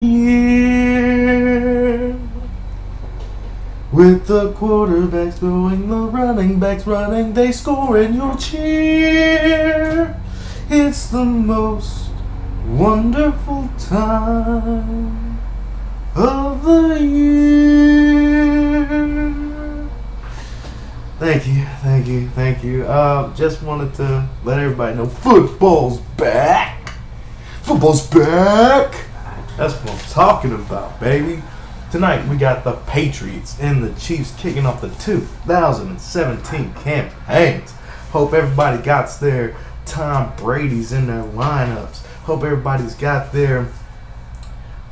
year. With the quarterbacks throwing, the running backs running, they score and you'll cheer. It's the most wonderful time of the year. Thank you. Just wanted to let everybody know football's back. Football's back. That's what I'm talking about, baby. Tonight we got the Patriots and the Chiefs kicking off the 2017 campaigns. Hope everybody got their Tom Brady's in their lineups. Hope everybody's got their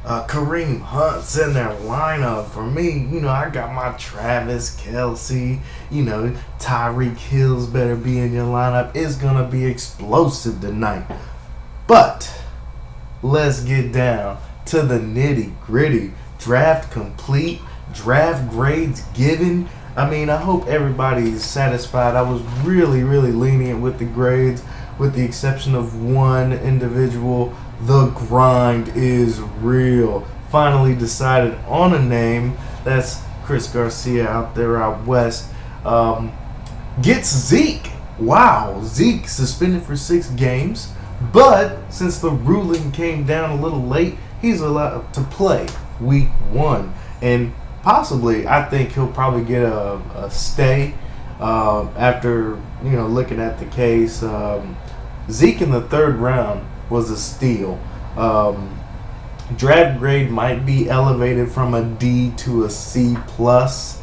Kareem Hunt's in their lineup. For me, I got my Travis Kelce. Tyreek Hill's better be in your lineup. It's gonna be explosive tonight. But let's get down to the nitty gritty. Draft complete, draft grades given. I hope everybody's satisfied. I was really lenient with the grades, with the exception of one individual. The grind is real. Finally decided on a name. That's Chris Garcia out there out west. Gets Zeke. Wow, Zeke suspended for 6 games. But since the ruling came down a little late, he's allowed to play week 1, and possibly I think he'll probably get a stay after looking at the case. Zeke in the 3rd round was a steal. Draft grade might be elevated from a D to a C plus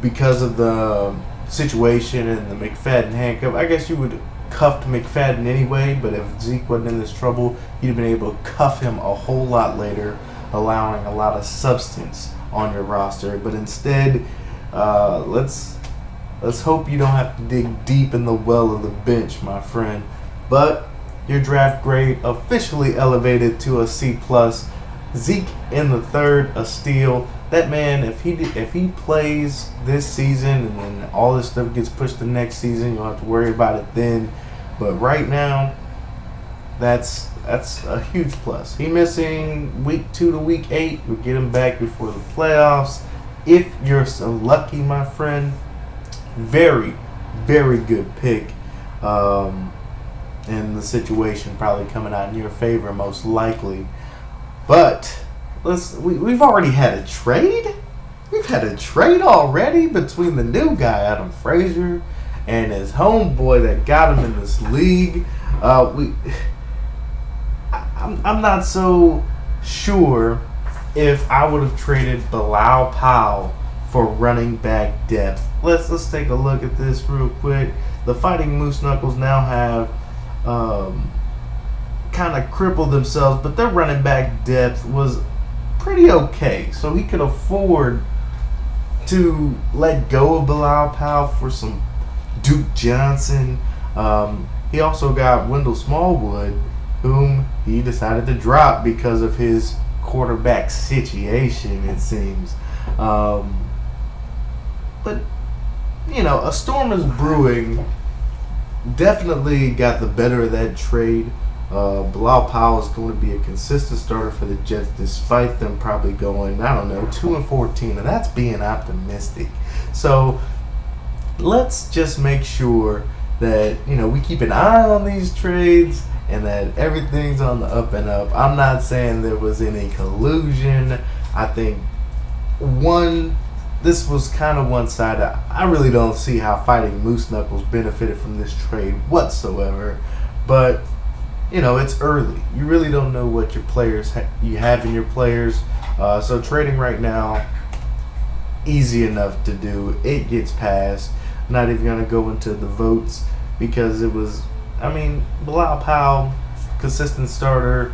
because of the situation and the McFadden handcuff. I guess you would cuffed McFadden anyway, but if Zeke wasn't in this trouble, you'd have been able to cuff him a whole lot later, allowing a lot of substance on your roster. But instead, let's hope you don't have to dig deep in the well of the bench, my friend. But your draft grade officially elevated to a C plus. Zeke in the 3rd, a steal. That man, if he plays this season and then all this stuff gets pushed to next season, you don't have to worry about it then. But right now, that's a huge plus. He missing week 2 to week 8. We'll get him back before the playoffs. If you're so lucky, my friend, very good pick. And the situation probably coming out in your favor most likely. But we've already had a trade. We've had a trade already between the new guy, Adam Frazier, and his homeboy that got him in this league. I'm not so sure if I would have traded Bilal Powell for running back depth. Let's take a look at this real quick. The Fighting Moose Knuckles now have kind of crippled themselves, but their running back depth was pretty okay. So he could afford to let go of Bilal Powell for some Duke Johnson. He also got Wendell Smallwood, whom he decided to drop because of his quarterback situation, it seems. But, a storm is brewing. Definitely got the better of that trade. Bilal Powell is going to be a consistent starter for the Jets, despite them probably going, 2-14, and that's being optimistic. So let's just make sure that we keep an eye on these trades and that everything's on the up and up. I'm not saying there was any collusion. I think this was kind of one-sided. I really don't see how Fighting Moose Knuckles benefited from this trade whatsoever. But it's early. You really don't know what your players you have in your players. So trading right now, easy enough to do. It gets passed. Not even going to go into the votes because it was, Bilal Powell, consistent starter.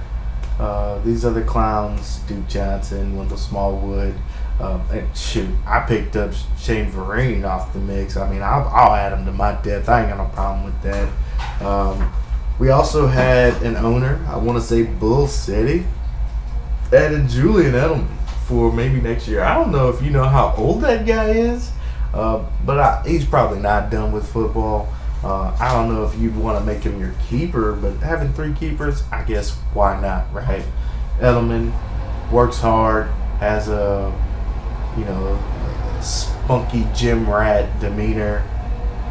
These other clowns, Duke Johnson, Wendell Smallwood. And shoot, I picked up Shane Vereen off the mix. I'll add him to my depth. I ain't got no problem with that. We also had an owner, I want to say Bull City, added Julian Edelman for maybe next year. I don't know if you know how old that guy is, but he's probably not done with football. I don't know if you'd want to make him your keeper, but having 3 keepers, I guess why not, right? Edelman works hard, has a spunky gym rat demeanor.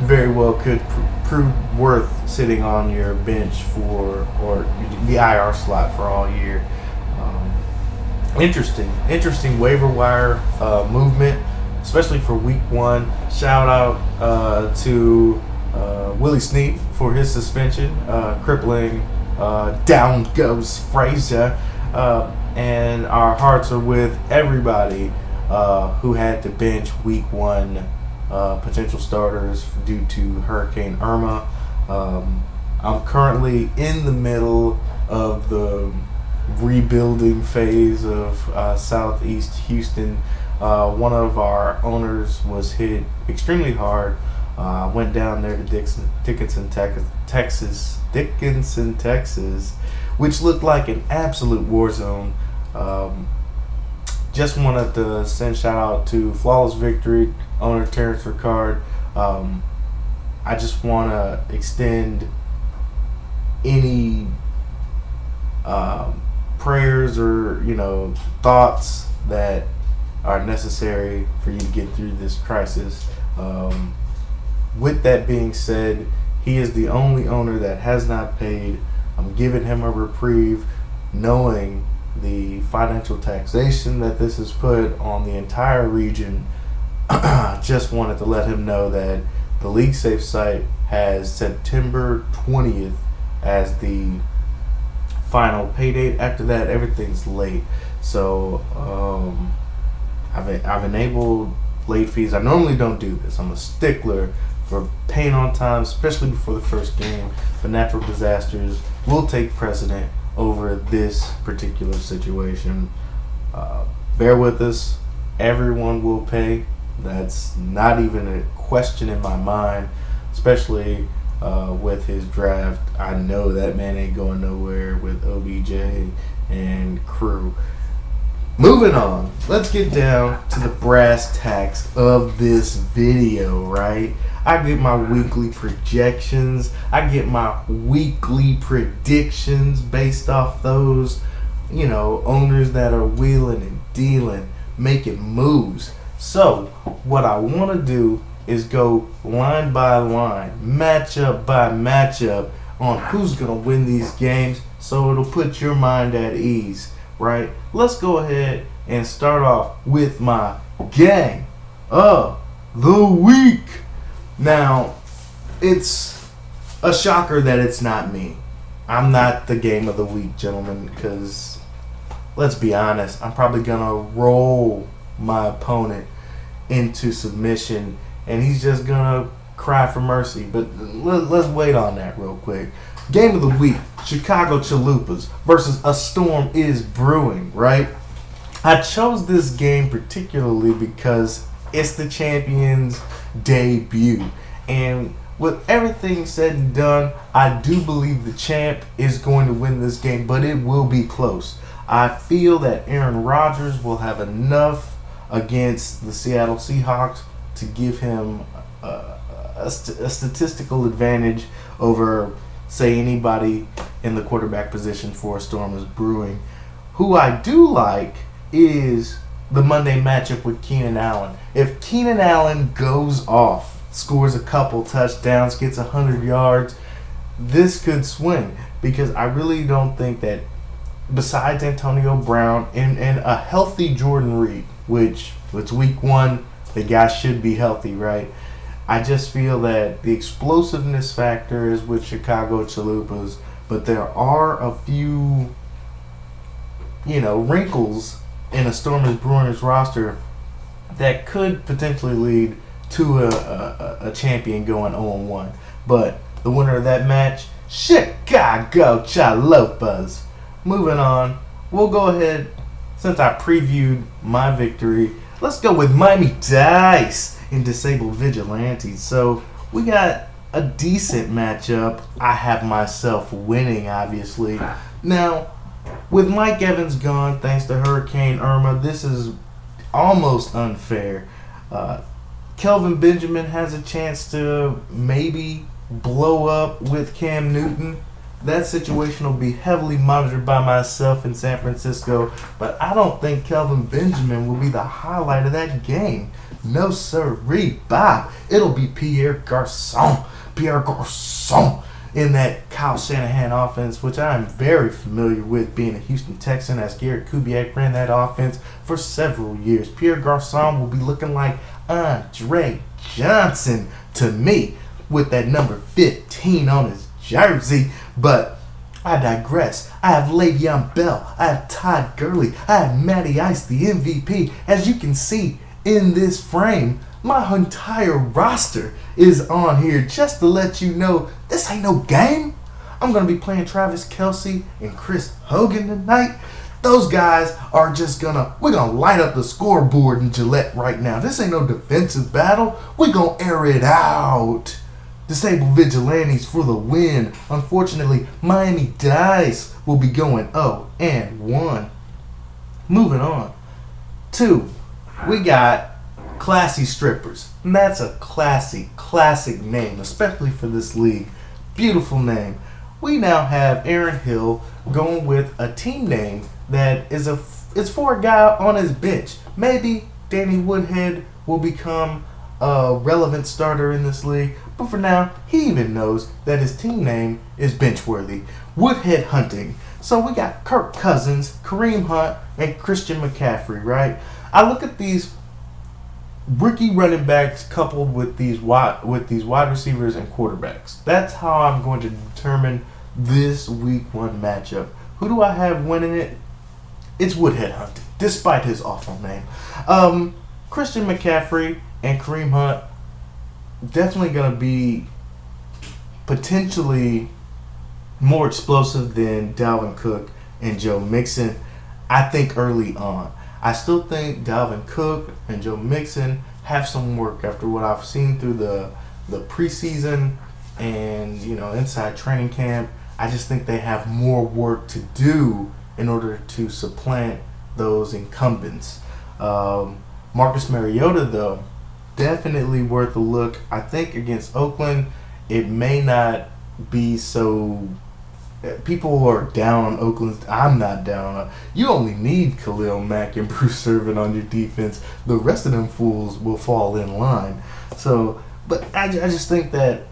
Very well could prove worth sitting on your bench for or the IR slot for all year. Interesting waiver wire movement, especially for week one. Shout out to Willie Snead for his suspension, crippling. Down goes Frazier, and our hearts are with everybody who had to bench week one potential starters due to Hurricane Irma. I'm currently in the middle of the rebuilding phase of Southeast Houston. One of our owners was hit extremely hard. Went down there to Dickinson, Texas, which looked like an absolute war zone. Just wanted to send shout out to Flawless Victory owner Terrence Ricard. I just want to extend any prayers or thoughts that are necessary for you to get through this crisis. With that being said, he is the only owner that has not paid. I'm giving him a reprieve, knowing the financial taxation that this has put on the entire region. Just wanted to let him know that the League Safe site has September 20th as the final pay date. After that, everything's late. So I've enabled late fees. I normally don't do this. I'm a stickler for paying on time, especially before the first game. But natural disasters will take precedent over this particular situation. Bear with us. Everyone will pay. That's not even a question in my mind, especially with his draft. I know that man ain't going nowhere with OBJ and crew. Moving on, let's get down to the brass tacks of this video, right? I get my weekly projections. I get my weekly predictions based off those, owners that are wheeling and dealing, making moves. So, what I want to do is go line by line, matchup by matchup on who's going to win these games, so it'll put your mind at ease, right? Let's go ahead and start off with my game of the week. Now, it's a shocker that it's not me. I'm not the game of the week, gentlemen, because let's be honest, I'm probably going to roll my opponent into submission, and he's just going to cry for mercy. But let's wait on that real quick. Game of the week, Chicago Chalupas versus A Storm is Brewing, right? I chose this game particularly because it's the champion's debut. And with everything said and done, I do believe the champ is going to win this game, but it will be close. I feel that Aaron Rodgers will have enough against the Seattle Seahawks to give him a statistical advantage over, say, anybody in the quarterback position for A Storm is Brewing. Who I do like is the Monday matchup with Keenan Allen. If Keenan Allen goes off, scores a couple touchdowns, gets 100 yards, this could swing, because I really don't think that besides Antonio Brown and a healthy Jordan Reed, which it's week one, the guy should be healthy, right? I just feel that the explosiveness factor is with Chicago Chalupas, but there are a few, wrinkles in A Storm is Brewing's roster that could potentially lead to a champion going 0-1. But the winner of that match, Chicago Chalupas. Moving on, we'll go ahead, since I previewed my victory, let's go with Miami Dice and Disabled Vigilantes. So we got a decent matchup. I have myself winning, obviously. Now, with Mike Evans gone, thanks to Hurricane Irma, this is almost unfair. Kelvin Benjamin has a chance to maybe blow up with Cam Newton. that situation will be heavily monitored by myself in San Francisco, but I don't think Kelvin Benjamin will be the highlight of that game. No sirree, Bob. It'll be Pierre Garçon. Pierre Garçon in that Kyle Shanahan offense, which I am very familiar with being a Houston Texan, as Garrett Kubiak ran that offense for several years. Pierre Garçon will be looking like Andre Johnson to me with that number 15 on his jersey. But I digress. I have Le'Veon Bell. I have Todd Gurley. I have Matty Ice, the MVP. As you can see in this frame, my entire roster is on here just to let you know this ain't no game. I'm going to be playing Travis Kelce and Chris Hogan tonight. Those guys are just we're going to light up the scoreboard in Gillette right now. This ain't no defensive battle. We're going to air it out. Disabled Vigilantes for the win. Unfortunately, Miami Dice will be going 0-1. Moving on. 2, we got Classy Strippers. And that's a classic name, especially for this league. Beautiful name. We now have Aaron Hill going with a team name that is for a guy on his bench. Maybe Danny Woodhead will become a relevant starter in this league, but for now, he even knows that his team name is benchworthy. Woodhead Hunting. So we got Kirk Cousins, Kareem Hunt, and Christian McCaffrey, right? I look at these rookie running backs coupled with these wide receivers and quarterbacks. That's how I'm going to determine this week 1 matchup. Who do I have winning it? It's Woodhead Hunting, despite his awful name. Christian McCaffrey and Kareem Hunt definitely going to be potentially more explosive than Dalvin Cook and Joe Mixon, I think, early on. I still think Dalvin Cook and Joe Mixon have some work after what I've seen through the preseason and inside training camp. I just think they have more work to do in order to supplant those incumbents. Marcus Mariota, though, definitely worth a look. I think against Oakland, it may not be so. People are down on Oakland. I'm not down on it. You only need Khalil Mack and Bruce Irvin on your defense. The rest of them fools will fall in line. So, but I just think that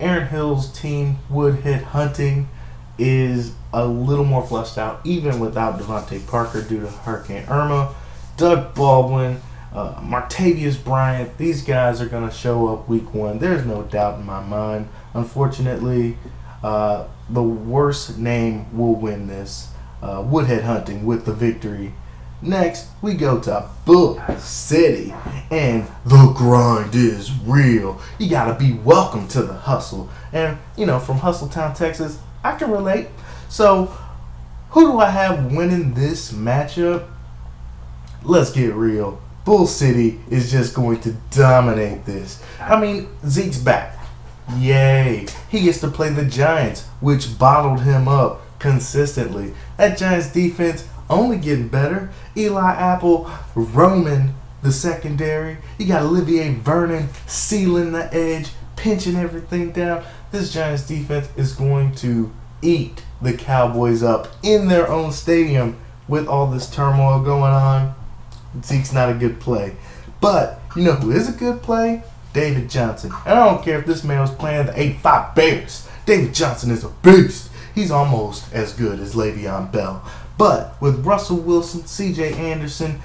Aaron Hill's team, Woodhead Hunting, is a little more fleshed out, even without Devontae Parker due to Hurricane Irma. Doug Baldwin, Martavius Bryant, these guys are going to show up week 1. There's no doubt in my mind. Unfortunately, the worst name will win this. Woodhead Hunting with the victory. Next, we go to Bull City, and the grind is real. You gotta be welcome to the hustle. And, from Hustletown, Texas, I can relate. So, who do I have winning this matchup? Let's get real. Bull City is just going to dominate this. I mean, Zeke's back. Yay. He gets to play the Giants, which bottled him up consistently. That Giants defense only getting better. Eli Apple roaming the secondary. You got Olivier Vernon sealing the edge, pinching everything down. This Giants defense is going to eat the Cowboys up in their own stadium with all this turmoil going on. Zeke's not a good play. But you know who is a good play? David Johnson. And I don't care if this man was playing the 8-5 Bears. David Johnson is a beast. He's almost as good as Le'Veon Bell. But with Russell Wilson, C.J. Anderson,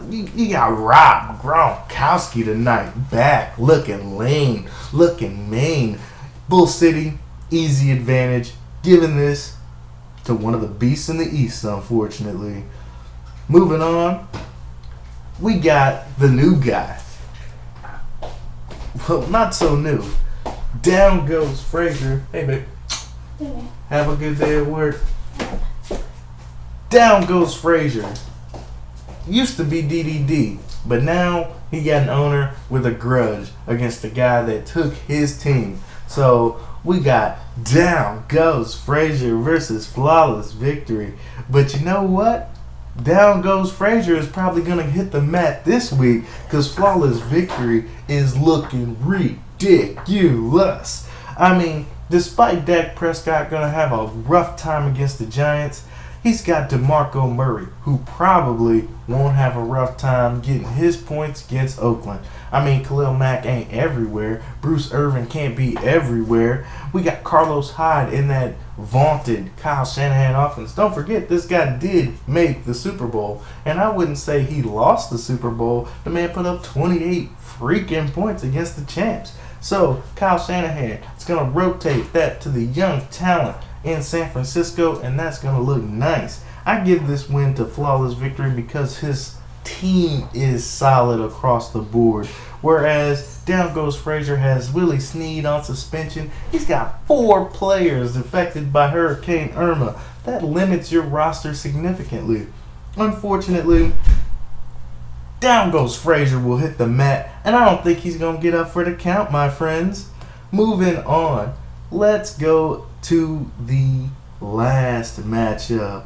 you got Rob Gronkowski tonight. Back, looking lean, looking mean. Bull City, easy advantage. Giving this to one of the beasts in the East, unfortunately. Moving on, we got the new guy. Well, not so new. Down goes Frazier. Hey, babe. Have a good day at work. Down goes Frazier. Used to be DDD, but now he got an owner with a grudge against the guy that took his team. So we got Down goes Frazier versus Flawless Victory. But you know what? Down goes Frazier is probably going to hit the mat this week because Flawless Victory is looking ridiculous. I mean, Despite Dak Prescott going to have a rough time against the Giants, he's got DeMarco Murray, who probably won't have a rough time getting his points against Oakland. I mean, Khalil Mack ain't everywhere. Bruce Irvin can't be everywhere. We got Carlos Hyde in that vaunted Kyle Shanahan offense. Don't forget, this guy did make the Super Bowl. And I wouldn't say he lost the Super Bowl. The man put up 28 freaking points against the champs. So, Kyle Shanahan is going to rotate that to the young talent in San Francisco, and that's going to look nice. I give this win to Flawless Victory because his team is solid across the board. Whereas down goes Frazier has Willie Snead on suspension. He's got 4 players affected by Hurricane Irma. That limits your roster significantly. Unfortunately, down goes Frazier will hit the mat, and I don't think he's going to get up for the count, my friends. Moving on, let's go to the last matchup.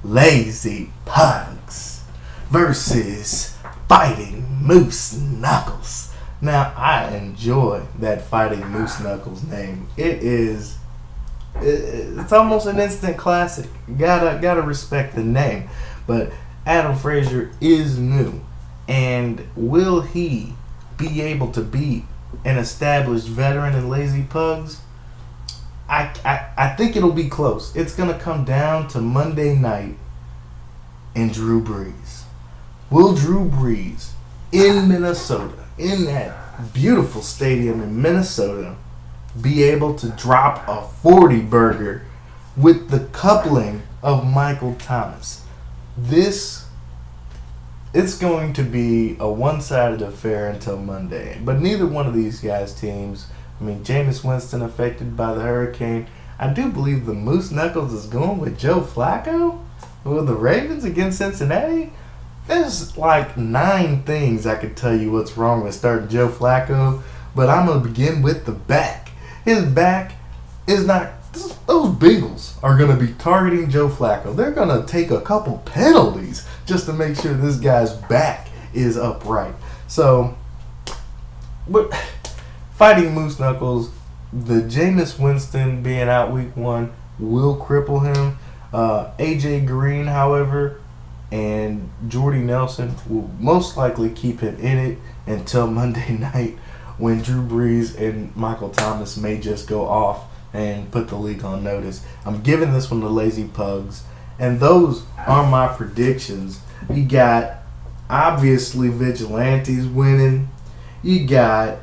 Lazy Pugs versus Fighting Moose Knuckles. Now, I enjoy that Fighting Moose Knuckles name. It's almost an instant classic. Gotta respect the name. But Adam Frazier is new. And will he be able to beat an established veteran in Lazy Pugs? I think it'll be close. It's going to come down to Monday night and Drew Brees. Will Drew Brees in Minnesota, in that beautiful stadium in Minnesota, be able to drop a 40 burger with the coupling of Michael Thomas? It's going to be a one-sided affair until Monday. But neither one of these guys' teams, I mean, Jameis Winston affected by the hurricane. I do believe the Moose Knuckles is going with Joe Flacco with the Ravens against Cincinnati. There's like 9 things I could tell you what's wrong with starting Joe Flacco, but I'm going to begin with the back. His back is not... Those Bengals are going to be targeting Joe Flacco. They're going to take a couple penalties just to make sure this guy's back is upright. So, but Fighting Moose Knuckles, the Jameis Winston being out week 1 will cripple him. AJ Green, however, and Jordy Nelson will most likely keep him in it until Monday night when Drew Brees and Michael Thomas may just go off and put the league on notice. I'm giving this one to Lazy Pugs. And those are my predictions. You got, obviously, Vigilantes winning. You got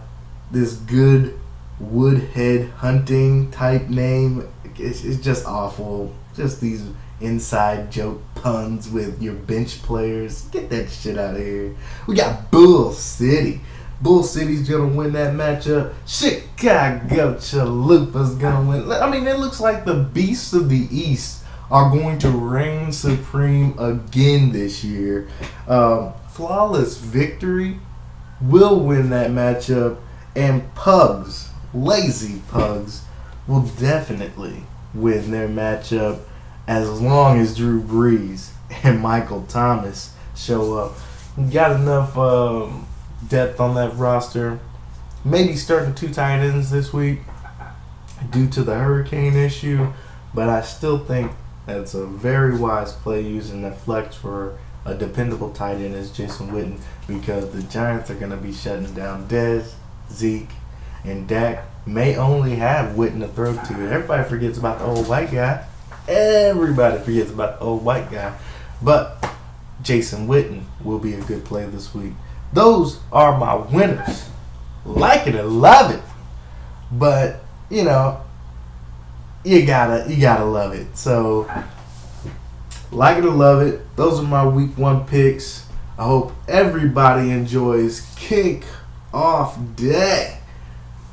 this good Woodhead Hunting type name. It's just awful. Just these inside joke puns with your bench players. Get that shit out of here. We got Bull City. Bull City's going to win that matchup. Chicago Chalupa's going to win. I mean, it looks like the beasts of the East are going to reign supreme again this year. Flawless Victory will win that matchup. And Pugs, Lazy Pugs, will definitely win their matchup as long as Drew Brees and Michael Thomas show up. We got enough... depth on that roster. Maybe starting 2 tight ends this week due to the hurricane issue, but I still think that's a very wise play using the flex for a dependable tight end as Jason Witten, because the Giants are going to be shutting down Dez, Zeke, and Dak may only have Witten to throw to. Everybody forgets about the old white guy. Everybody forgets about the old white guy. But Jason Witten will be a good play this week. Those are my winners. Like it or love it. But, you know, you gotta love it. So, like it or love it. Those are my week 1 picks. I hope everybody enjoys kick off day.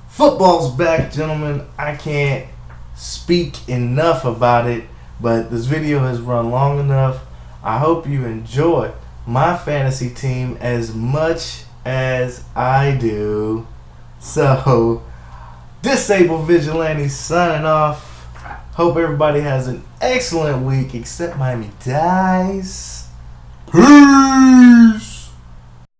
Football's back, gentlemen. I can't speak enough about it, but this video has run long enough. I hope you enjoy my fantasy team as much as I do. So, Disabled Vigilante signing off. Hope everybody has an excellent week, except Miami Dice. Peace!